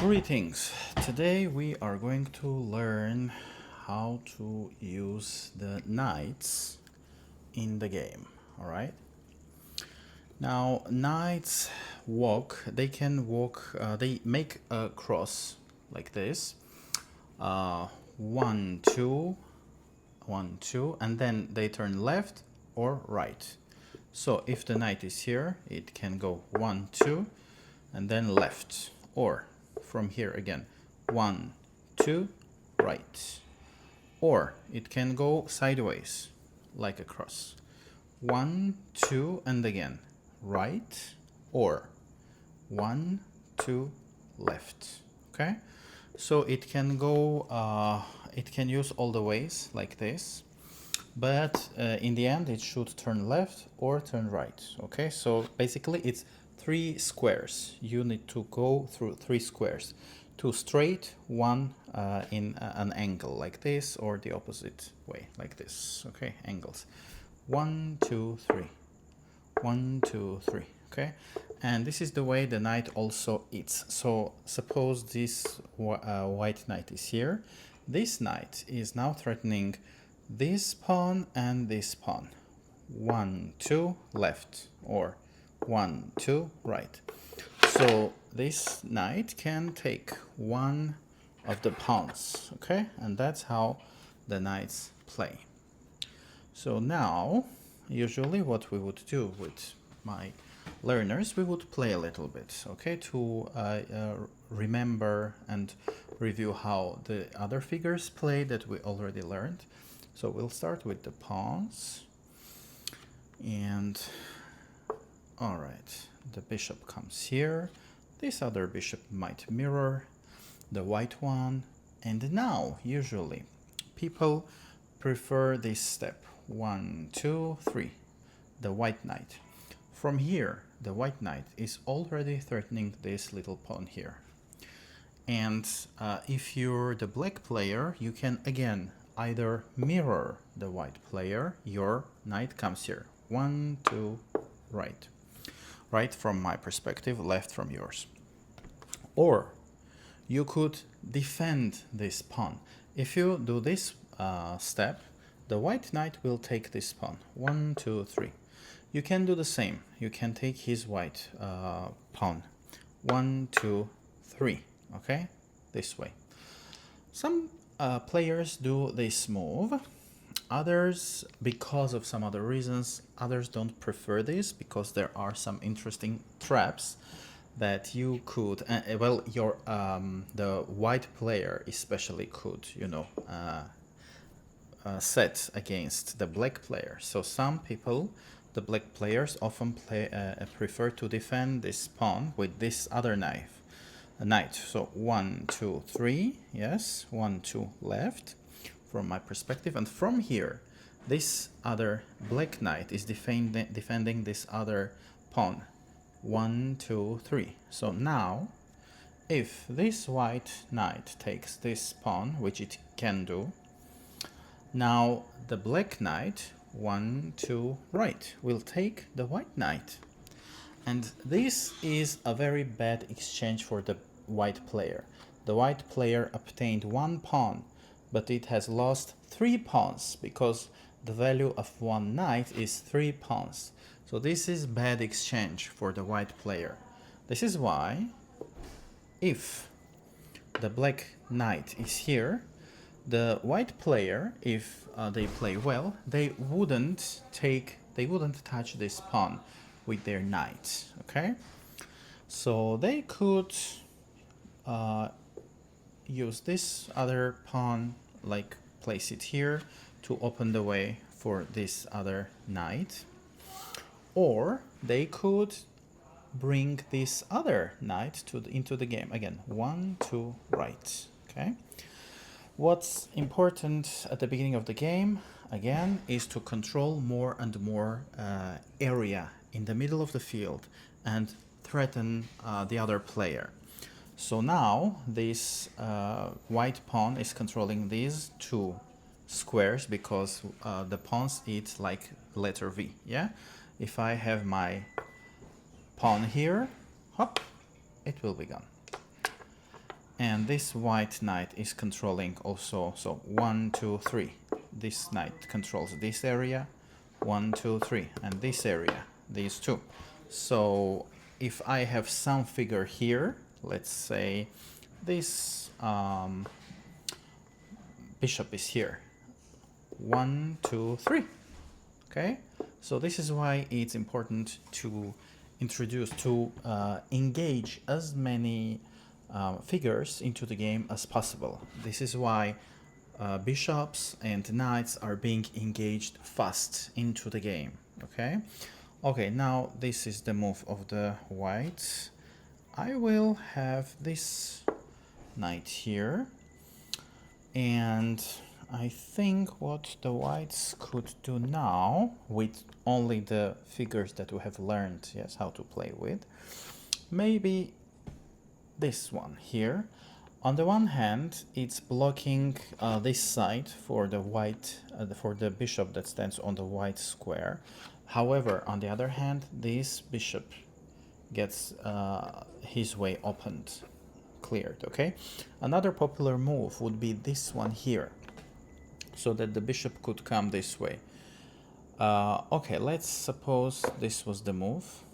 Greetings! Today we are going to learn how to use the knights in the game. Alright? Now, knights they can walk, they make a cross like this. 1, 2, 1, 2, and then they turn left or right. So if the knight is here, it can go 1, 2, and then left, or from here again 1, 2, right, or it can go sideways like a cross, 1, 2, and again right, or 1, 2, left. Okay, so it can go it can use all the ways like this, but in the end it should turn left or turn right. Okay, so basically it's 3 squares. You need to go through 3 squares, 2 straight, 1 in an angle like this, or the opposite way like this. Okay, angles 1, 2, 3, 1, 2, 3. Okay, and this is the way the knight also eats. So suppose this white knight is here. This knight is now threatening this pawn and this pawn. 1, 2, left, or 1, 2, right. So this knight can take one of the pawns, okay? And that's how the knights play. So now, usually what we would do with my learners, we would play a little bit, okay? To remember and review how the other figures play that we already learned. So we'll start with the pawns. And all right, the bishop comes here. This other bishop might mirror the white one. And now, usually, people prefer this step. 1, 2, 3, the white knight. From here, the white knight is already threatening this little pawn here. And if you're the black player, you can again either mirror the white player. Your knight comes here. 1, 2, right. Right from my perspective, left from yours. Or you could defend this pawn. If you do this step, the white knight will take this pawn. 1, 2, 3. You can do the same. You can take his white pawn. 1, 2, 3. Okay? This way. Some players do this move. Others, because of some other reasons, others don't prefer this because there are some interesting traps that you could, well, your the white player especially could, you know, set against the black player. So some people, the black players, often prefer to defend this pawn with this other knight. So 1, 2, 3, yes, 1, 2, left. From my perspective, and from here this other black knight is defending this other pawn. 1, 2, 3. So now if this white knight takes this pawn, which it can do, now the black knight, 1, 2, right, will take the white knight, and this is a very bad exchange for the white player. The white player obtained 1 pawn, but it has lost 3 pawns because the value of 1 knight is 3 pawns. So this is bad exchange for the white player. This is why if the black knight is here, the white player, if they play well, they wouldn't touch this pawn with their knight. Okay, so they could use this other pawn, like place it here to open the way for this other knight, or they could bring this other knight into the game again. 1, 2, right. Okay, what's important at the beginning of the game again is to control more and more area in the middle of the field and threaten the other player. So now this white pawn is controlling these 2 squares because the pawns eat like letter V. Yeah, if I have my pawn here, hop, it will be gone. And this white knight is controlling also, so 1, 2, 3. This knight controls this area, 1, 2, 3, and this area, these two. So if I have some figure here, let's say this bishop is here, 1, 2, 3. Okay, so this is why it's important to engage as many figures into the game as possible. This is why bishops and knights are being engaged fast into the game. Okay, okay, now this is the move of the whites. I will have this knight here, and I think what the whites could do now, with only the figures that we have learned, yes, how to play with, maybe this one here. On the one hand, it's blocking this side for the white, for the bishop that stands on the white square. However, on the other hand, this bishop gets his way opened, cleared. Okay, another popular move would be this one here, so that the bishop could come this way. Okay, let's suppose this was the move.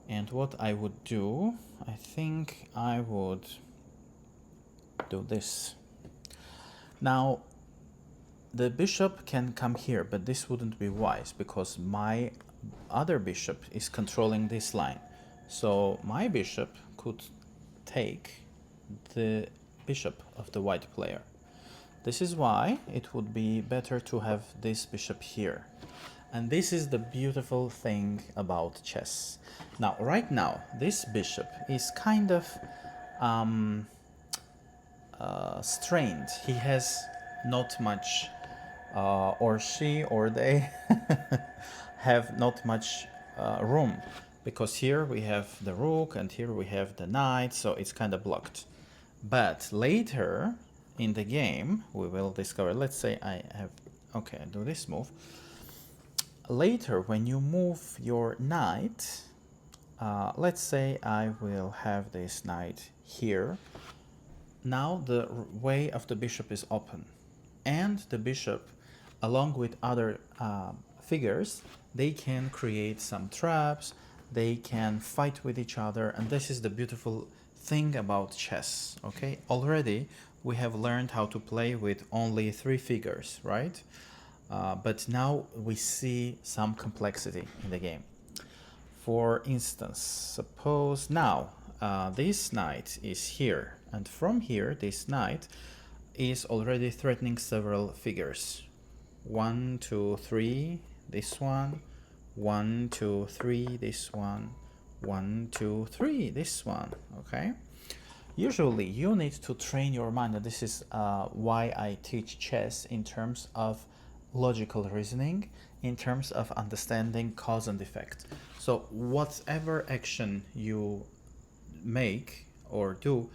And what I would do, I think I would do this. Now, the bishop can come here, but this wouldn't be wise because my other bishop is controlling this line. So my bishop could take the bishop of the white player. This is why it would be better to have this bishop here. And this is the beautiful thing about chess. Now, right now, this bishop is kind of strained. He has not much, or she or they have not much room, because here we have the rook and here we have the knight, so it's kind of blocked. But later in the game, we will discover, let's say I have, okay, I do this move. Later, when you move your knight, let's say I will have this knight here. Now the way of the bishop is open, and the bishop, along with other figures, they can create some traps, they can fight with each other, and this is the beautiful thing about chess. Okay, already we have learned how to play with only 3 figures, right? But now we see some complexity in the game. For instance, suppose now this knight is here, and from here this knight is already threatening several figures. 1, 2, 3, this one, 1, 2, 3, this one, 1, 2, 3, this one. Okay, usually you need to train your mind, and this is why I teach chess in terms of logical reasoning, in terms of understanding cause and effect. So whatever action you make or do,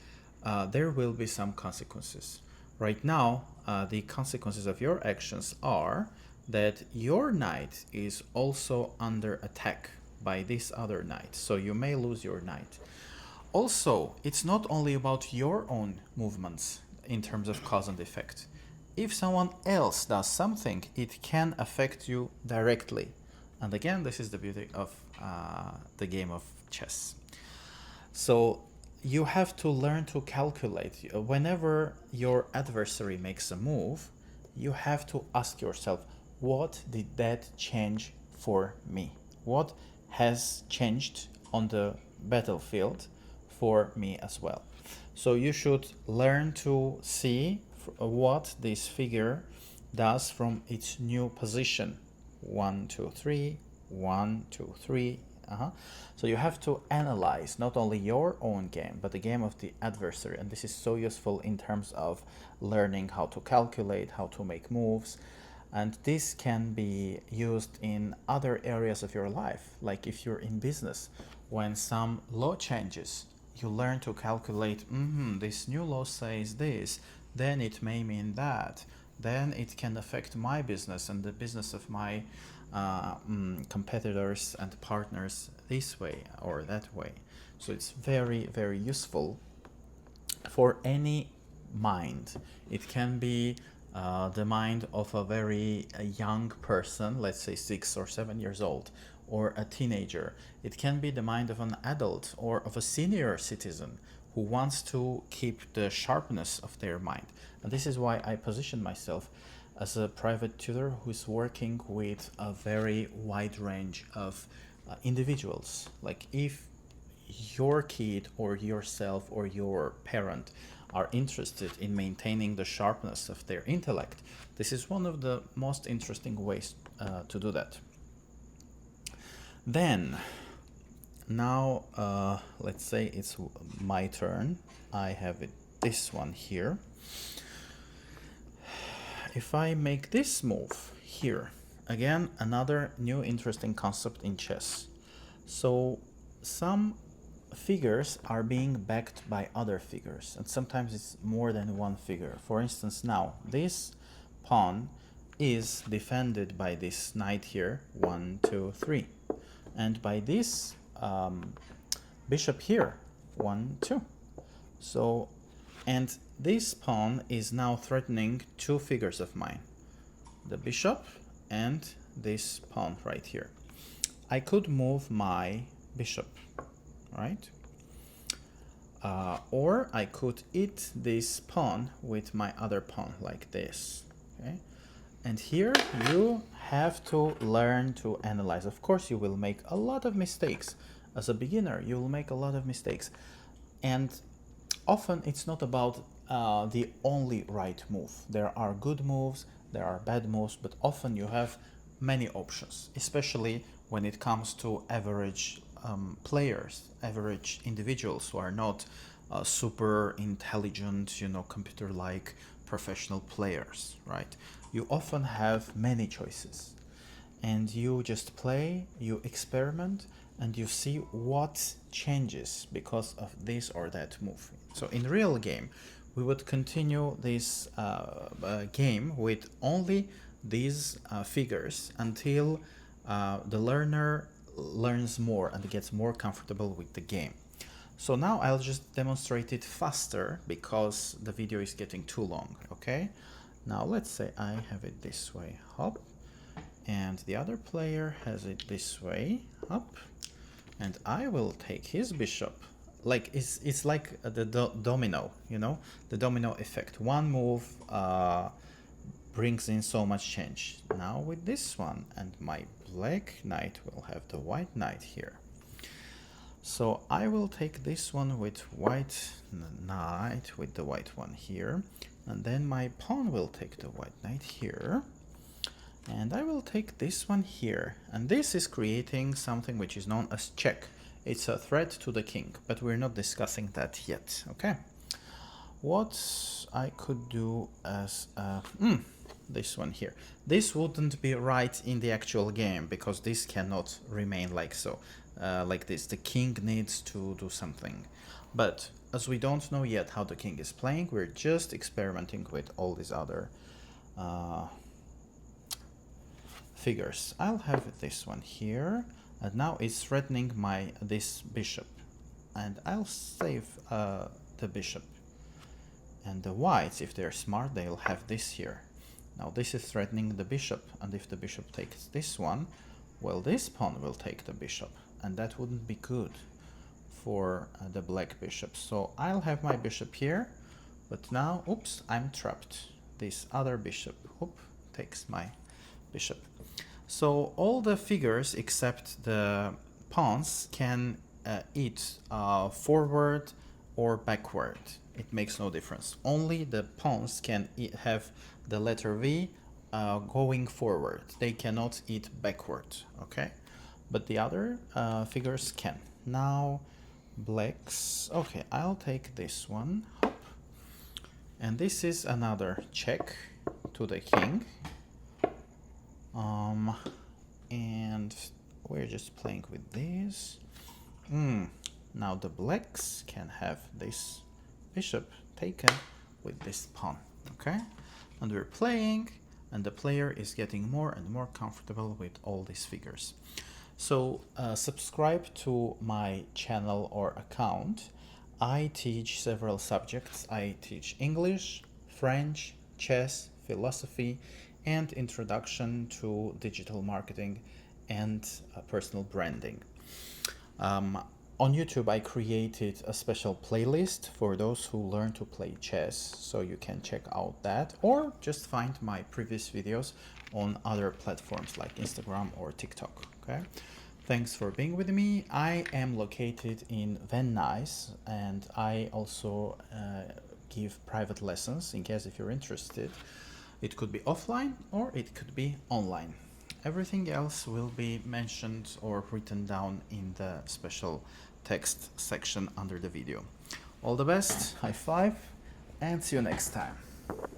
there will be some consequences. Right now, the consequences of your actions are that your knight is also under attack by this other knight, so you may lose your knight. Also, it's not only about your own movements in terms of cause and effect. If someone else does something, it can affect you directly. And again, this is the beauty of the game of chess. So you have to learn to calculate. Whenever your adversary makes a move, you have to ask yourself, what did that change for me? What has changed on the battlefield for me as well? So you should learn to see what this figure does from its new position. 1, 2, 3, 1, 2, 3. So you have to analyze not only your own game, but the game of the adversary. And this is so useful in terms of learning how to calculate, how to make moves. And this can be used in other areas of your life. Like if you're in business, when some law changes, you learn to calculate, this new law says this, then it may mean that. Then it can affect my business and the business of my competitors and partners this way or that way. So it's very, very useful for any mind. It can be the mind of a very young person, let's say 6 or 7 years old, or a teenager. It can be the mind of an adult or of a senior citizen who wants to keep the sharpness of their mind. And this is why I position myself as a private tutor who's working with a very wide range of individuals. Like if your kid or yourself or your parent are interested in maintaining the sharpness of their intellect, this is one of the most interesting ways to do that. Then, now let's say it's my turn. I have this one here. If I make this move here, again, another new interesting concept in chess. So some figures are being backed by other figures, and sometimes it's more than one figure. For instance, now this pawn is defended by this knight here, 1, 2, 3, and by this bishop here, 1, 2. So, and this pawn is now threatening two figures of mine, the bishop and this pawn right here. I could move my bishop, right? Or I could eat this pawn with my other pawn like this, okay? And here you have to learn to analyze. Of course, you will make a lot of mistakes. As a beginner, you will make a lot of mistakes. And often it's not about the only right move. There are good moves, there are bad moves, but often you have many options, especially when it comes to average players, average individuals who are not super intelligent, computer-like professional players, right? You often have many choices, and you just play, you experiment, and you see what changes because of this or that move. So in real game, we would continue this game with only these figures until the learner learns more and gets more comfortable with the game. So now I'll just demonstrate it faster because the video is getting too long, okay? Now let's say I have it this way, hop, and the other player has it this way, hop, and I will take his bishop. Like it's like the domino, the domino effect. One move brings in so much change. Now with this one, and my black knight will have the white knight here. So I will take this one with white knight with the white one here, and then my pawn will take the white knight here, and I will take this one here, and this is creating something which is known as check. It's a threat to the king, but we're not discussing that yet, okay? What I could do as this one here. This wouldn't be right in the actual game because this cannot remain like so, like this. The king needs to do something. But as we don't know yet how the king is playing, we're just experimenting with all these other figures. I'll have this one here, and now it's threatening this bishop, and I'll save the bishop. And the whites, if they're smart, they'll have this here. Now this is threatening the bishop, and if the bishop takes this one, well, this pawn will take the bishop, and that wouldn't be good for the black bishop. So I'll have my bishop here, but now, oops, I'm trapped. This other bishop, takes my bishop. So all the figures except the pawns can eat forward or backward. It makes no difference. Only the pawns can have the letter V going forward. They cannot eat backward, okay? But the other figures can. Now blacks, okay, I'll take this one, hop. And this is another check to the king. And we're just playing with this. Now the blacks can have this bishop taken with this pawn, okay? And we're playing, and the player is getting more and more comfortable with all these figures. So subscribe to my channel or account I teach several subjects. I teach English, French, chess, philosophy, and introduction to digital marketing and personal branding. On YouTube, I created a special playlist for those who learn to play chess, so you can check out that, or just find my previous videos on other platforms like Instagram or TikTok. Okay, thanks for being with me. I am located in Van Nuys, and I also give private lessons in case if you're interested. It could be offline or it could be online. Everything else will be mentioned or written down in the special text section under the video. All the best, high five, and see you next time.